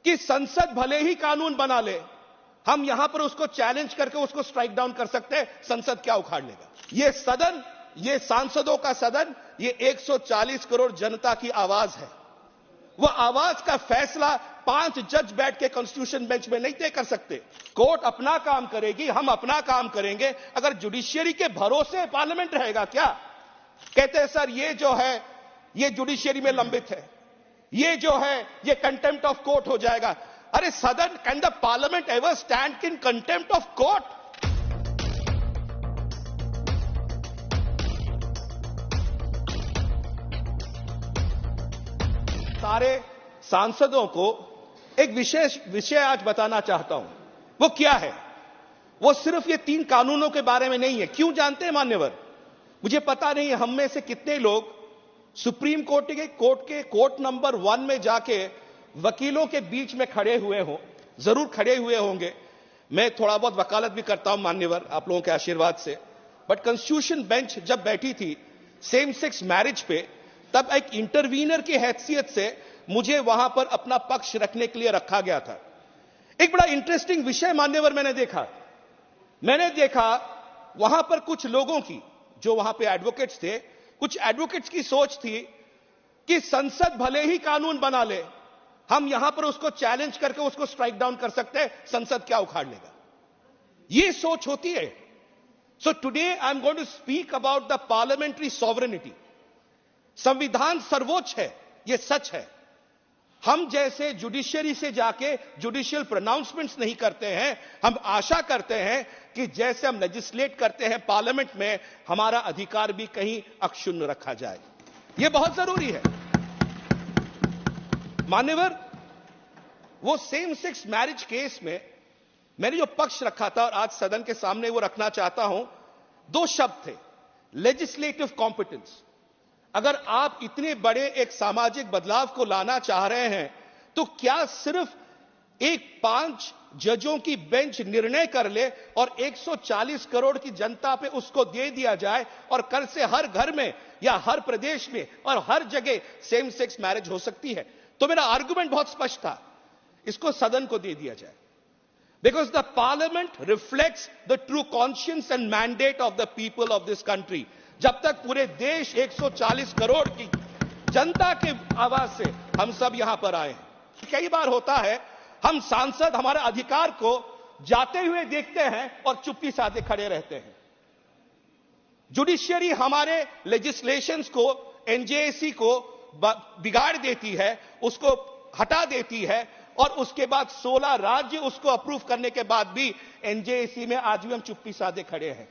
कि संसद भले ही कानून बना ले, हम यहां पर उसको चैलेंज करके उसको स्ट्राइक डाउन कर सकते हैं, संसद क्या उखाड़ लेगा। ये सदन, ये सांसदों का सदन, ये 140 करोड़ जनता की आवाज है। वो आवाज का फैसला 5 जज बैठ के कॉन्स्टिट्यूशन बेंच में नहीं तय कर सकते। कोर्ट अपना काम करेगी, हम अपना काम करेंगे। अगर जुडिशियरी के भरोसे पार्लियामेंट रहेगा क्या? कहते हैं सर ये जो है ये जुडिशियरी में लंबित है, ये जो है ये कंटेम्प्ट ऑफ कोर्ट हो जाएगा। अरे सदन, can the parliament ever stand in contempt of court? सारे सांसदों को एक विशेष विषय आज बताना चाहता हूं। वो क्या है? वो सिर्फ ये 3 कानूनों के बारे में नहीं है। क्यों जानते हैं मान्यवर? मुझे पता नहीं है हम में से कितने लोग सुप्रीम कोर्ट के कोर्ट नंबर 1 में जाके वकीलों के बीच में खड़े हुए हो। जरूर खड़े हुए होंगे। मैं थोड़ा बहुत वकालत भी करता हूं मान्यवर, आप लोगों के आशीर्वाद से। बट कॉन्स्टिट्यूशन बेंच जब बैठी थी सेम सेक्स मैरिज पे, तब एक इंटरवीनर की हैसियत से मुझे वहां पर अपना पक्ष रखने के लिए रखा गया था। एक बड़ा इंटरेस्टिंग विषय मान्यवर मैंने देखा वहां पर कुछ लोगों की, जो वहां पे एडवोकेट्स थे, कुछ एडवोकेट्स की सोच थी कि संसद भले ही कानून बना ले, हम यहां पर उसको चैलेंज करके उसको स्ट्राइक डाउन कर सकते हैं, संसद क्या उखाड़ लेगा। यह सोच होती है। So today I am going to speak about the parliamentary sovereignty. संविधान सर्वोच्च है, यह सच है। हम जैसे जुडिशियरी से जाके जुडिशियल प्रोनाउंसमेंट्स नहीं करते हैं। हम आशा करते हैं कि जैसे हम लेजिस्लेट करते हैं पार्लियामेंट में, हमारा अधिकार भी कहीं अक्षुण्ण रखा जाए। यह बहुत जरूरी है मान्यवर। वो सेम सेक्स मैरिज केस में मैंने जो पक्ष रखा था और आज सदन के सामने वो रखना चाहता हूं, 2 शब्द थे, लेजिस्लेटिव कॉम्पिटेंस। अगर आप इतने बड़े एक सामाजिक बदलाव को लाना चाह रहे हैं, तो क्या सिर्फ एक 5 जजों की बेंच निर्णय कर ले और 140 करोड़ की जनता पे उसको दे दिया जाए और कल से हर घर में या हर प्रदेश में और हर जगह सेम सेक्स मैरिज हो सकती है? तो मेरा आर्गुमेंट बहुत स्पष्ट था, इसको सदन को दे दिया जाए। Because the parliament reflects the true conscience and mandate of the people of this country. जब तक पूरे देश 140 करोड़ की जनता के आवाज से हम सब यहां पर आए हैं। कई बार होता है हम सांसद हमारे अधिकार को जाते हुए देखते हैं और चुप्पी साधे खड़े रहते हैं। जुडिशियरी हमारे लेजिस्लेशंस को, एनजेएसी को बिगाड़ देती है, उसको हटा देती है, और उसके बाद 16 राज्य उसको अप्रूव करने के बाद भी एनजेएसी में आज भी हम चुप्पी साधे खड़े हैं।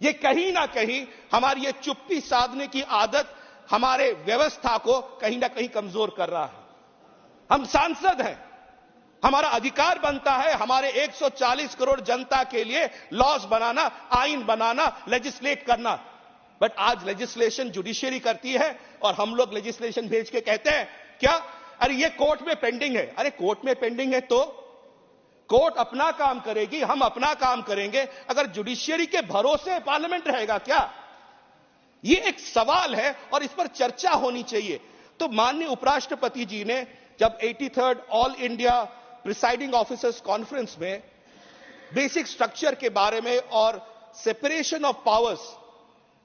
ये कहीं ना कहीं हमारी ये चुप्पी साधने की आदत हमारे व्यवस्था को कहीं ना कहीं कमजोर कर रहा है। हम सांसद हैं, हमारा अधिकार बनता है हमारे 140 करोड़ जनता के लिए लॉज बनाना, आइन बनाना, लेजिस्लेट करना। बट आज लेजिस्लेशन जुडिशियरी करती है और हम लोग लेजिस्लेशन भेज के कहते हैं क्या, अरे ये कोर्ट में पेंडिंग है। अरे कोर्ट में पेंडिंग है तो कोर्ट अपना काम करेगी, हम अपना काम करेंगे। अगर जुडिशियरी के भरोसे पार्लियामेंट रहेगा क्या? यह एक सवाल है और इस पर चर्चा होनी चाहिए। तो माननीय उपराष्ट्रपति जी ने जब 83rd all India presiding officers conference में बेसिक स्ट्रक्चर के बारे में और separation of powers,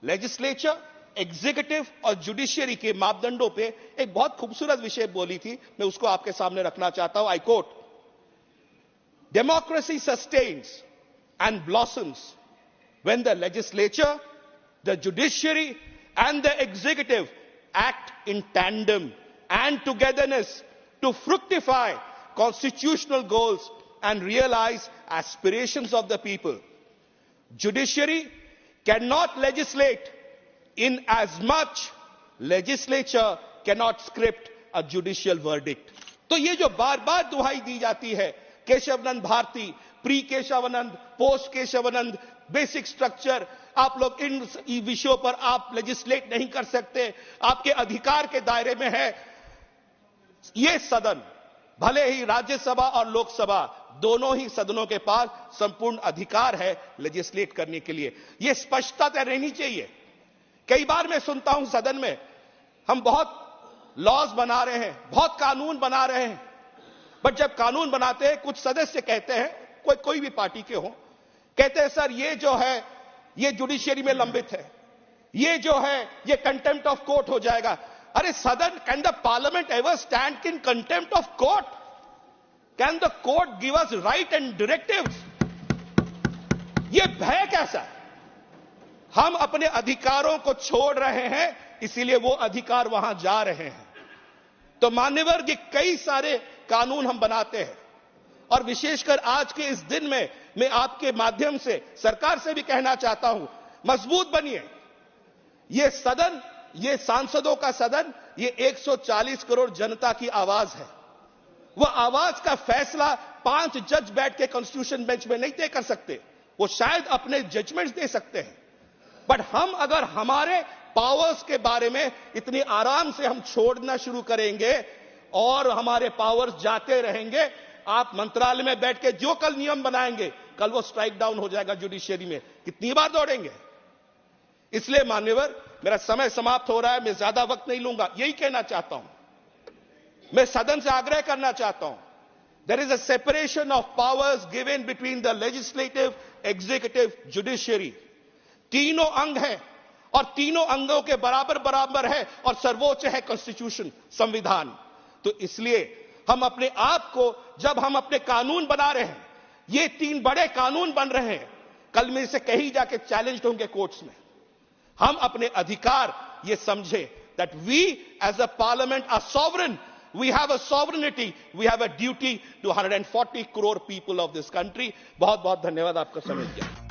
legislature, executive और जुडिशियरी के मापदंडों पे एक बहुत खूबसूरत विषय बोली थी, मैं उसको आपके सामने रखना चाहता हूं। I quote, democracy sustains and blossoms when the legislature, the judiciary and the executive act in tandem and togetherness to fructify constitutional goals and realize aspirations of the people. Judiciary cannot legislate in as much legislature cannot script a judicial verdict. तो ये जो बार बार दुहाई दी जाती है, Kesavananda Bharati, pre Kesavananda, post Kesavananda, basic structure, आप लोग इन विषयों पर आप लेजिस्लेट नहीं कर सकते, आपके अधिकार के दायरे में है। यह सदन, भले ही राज्यसभा और लोकसभा दोनों ही सदनों के पास संपूर्ण अधिकार है लेजिस्लेट करने के लिए। यह स्पष्टता रहनी चाहिए। कई बार मैं सुनता हूं सदन में, हम बहुत लॉज बना रहे हैं, बहुत कानून बना रहे हैं। बट जब कानून बनाते हैं कुछ सदस्य कहते हैं, कोई भी पार्टी के हो, कहते हैं सर ये जो है ये जुडिशियरी में लंबित है, ये जो है ये कंटेम्प्ट ऑफ कोर्ट हो जाएगा। अरे सदन, can the parliament ever stand in contempt of court? Can the court give us right and directives? ये भय कैसा है? हम अपने अधिकारों को छोड़ रहे हैं, इसीलिए वो अधिकार वहां जा रहे हैं। तो मान्यवर, ये कई सारे कानून हम बनाते हैं और विशेषकर आज के इस दिन में मैं आपके माध्यम से सरकार से भी कहना चाहता हूं, मजबूत बनिए। ये सदन, ये सांसदों का सदन, ये 140 करोड़ जनता की आवाज है। वह आवाज का फैसला 5 जज बैठ के कॉन्स्टिट्यूशन बेंच में नहीं तय कर सकते, वो शायद अपने जजमेंट्स दे सकते हैं, बट हम अगर हमारे पावर्स के बारे में इतनी आराम से हम छोड़ना शुरू करेंगे और हमारे पावर्स जाते रहेंगे, आप मंत्रालय में बैठ के जो कल नियम बनाएंगे, कल वो स्ट्राइक डाउन हो जाएगा जुडिशियरी में। कितनी बार दौड़ेंगे? इसलिए मान्यवर, मेरा समय समाप्त हो रहा है, मैं ज्यादा वक्त नहीं लूंगा। यही कहना चाहता हूं, मैं सदन से आग्रह करना चाहता हूं, there is a separation of powers given between the legislative, executive, judiciary. तीनों अंग हैं और तीनों अंगों के बराबर बराबर है और सर्वोच्च है कॉन्स्टिट्यूशन, संविधान। तो इसलिए हम अपने आप को, जब हम अपने कानून बना रहे हैं, ये 3 बड़े कानून बन रहे हैं, कल में से कहीं जाके चैलेंज होंगे कोर्ट्स में, हम अपने अधिकार ये समझे that we as a parliament are sovereign, we have a sovereignty, we have a duty to 140 crore people of this country. बहुत बहुत धन्यवाद आपका समय दिया।